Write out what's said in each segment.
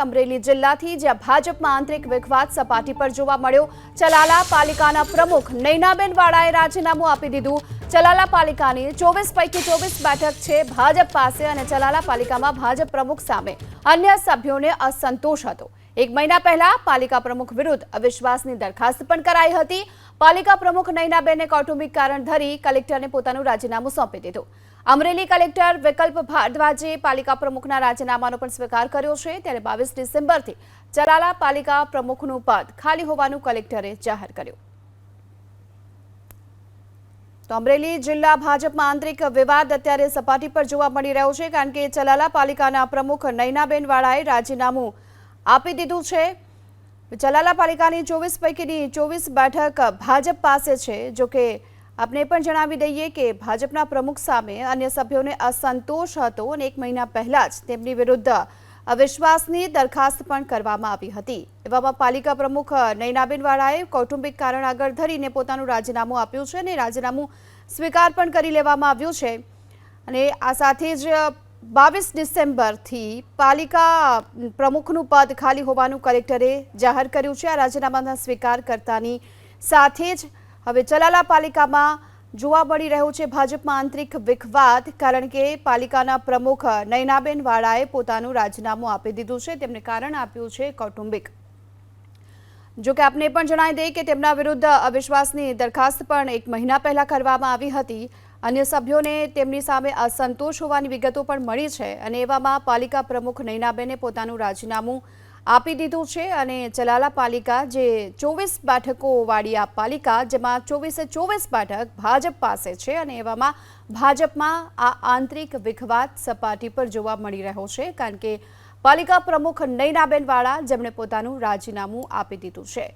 અમરેલી જિલ્લાથી, જ્યાં ભાજપમાં આંતરિક વિખવાદ સપાટી પર જોવા મળ્યો। ચલાલા પાલિકાના પ્રમુખ નૈનાબેન વાળાએ રાજીનામું આપી દીધું। ચલાલા પાલિકાની 24 પૈકી 24 બેઠક છે ભાજપ પાસે અને ચલાલા પાલિકામાં ભાજપ પ્રમુખ સામે અન્ય સભ્યોને અસંતોષ હતો। એક મહિના પહેલા પાલિકા પ્રમુખ વિરુદ્ધ અવિશ્વાસની દરખાસ્ત પણ કરાઈ હતી। પાલિકા પ્રમુખ નૈનાબેને કૌટુંબિક કારણ ધરી કલેક્ટરને પોતાનું રાજીનામું સોંપી દીધું। અમરેલી કલેક્ટર વિકલ્પ ભારદ્વાજે પાલિકા પ્રમુખના રાજીનામાનો પણ સ્વીકાર કર્યો છે। ત્યારે 22 ડિસેમ્બરથી ચલાલા પાલિકા પ્રમુખનું પદ ખાલી હોવાનું કલેક્ટરે જાહેર કર્યું। તો અમરેલી જિલ્લા ભાજપમાં આંતરિક વિવાદ અત્યારે સપાટી પર જોવા મળી રહ્યો છે, કારણ કે ચલાલા પાલિકાના પ્રમુખ નૈનાબેન વાળાએ રાજીનામું આપી દીધું છે। ચલાલા પાલિકાની 24 પૈકીની 24 બેઠક ભાજપ પાસે છે। જો કે આપને પણ જણાવી દઈએ કે ભાજપના પ્રમુખ સામે અન્ય સભ્યોને અસંતોષ હતો અને એક મહિના પહેલા જ તેમની વિરુદ્ધ અવિશ્વાસની દરખાસ્ત પણ કરવામાં આવી હતી। એવામાં પાલિકા પ્રમુખ નૈનાબેન વાળાએ કૌટુંબિક કારણ આગળ ધરીને પોતાનું રાજીનામું આપ્યું છે અને રાજીનામું સ્વીકાર પણ કરી લેવામાં આવ્યું છે। અને આ સાથે જ 22 ડિસેમ્બરથી પાલિકા પ્રમુખનું પદ ખાલી હોવાનું કલેક્ટરે જાહેર કર્યું છે। આ રાજીનામાના સ્વીકાર કરતાની સાથે જ હવે ચલાલા પાલિકામાં જોવા મળી રહ્યો છે ભાજપમાં આંતરિક વિખવાદ, કારણ કે પાલિકાના પ્રમુખ નૈનાબેન વાળાએ પોતાનું રાજીનામું આપી દીધું છે। તેમને કારણ આપ્યું છે કૌટુંબિક। જો કે આપને પણ જણાવી દઈએ કે તેમના વિરુદ્ધ અવિશ્વાસની દરખાસ્ત પણ એક મહિના પહેલા કરવામાં આવી હતી। અન્ય સભ્યોને તેમની સામે અસંતોષ હોવાની વિગતો પણ મળી છે અને એવામાં પાલિકા પ્રમુખ નૈનાબેને પોતાનું રાજીનામું આપી દીધું છે અને ચલાલા પાલિકા જે 24 બેઠકોવાળી આ પાલિકા, જેમાં 24 બેઠક ભાજપ પાસે છે અને એવામાં ભાજપમાં આ આંતરિક વિખવાદ સપાટી પર જોવા મળી રહ્યો છે, કારણ કે પાલિકા પ્રમુખ નૈનાબેન વાળા જેમણે પોતાનું રાજીનામું આપી દીધું છે।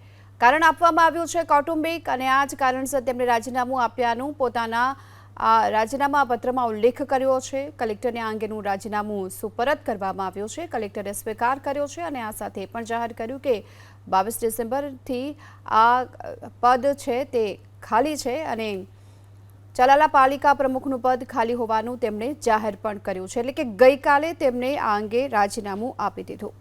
કારણ આપવામાં આવ્યું છે કૌટુંબિક અને આ જ કારણસર તેમણે રાજીનામું આપ્યાનું પોતાના રાજીનામા પત્રમાં ઉલ્લેખ કર્યો છે। કલેક્ટરને આ અંગેનું રાજીનામું સુપરત કરવામાં આવ્યું છે। કલેક્ટરે સ્વીકાર કર્યો છે અને આ સાથે પણ જાહેર કર્યું કે 22 ડિસેમ્બરથી આ પદ છે તે ખાલી છે અને ચલાલા પાલિકા પ્રમુખનું પદ ખાલી હોવાનું તેમણે જાહેર પણ કર્યું છે। એટલે કે ગઈકાલે તેમણે આ અંગે રાજીનામું આપી દીધું।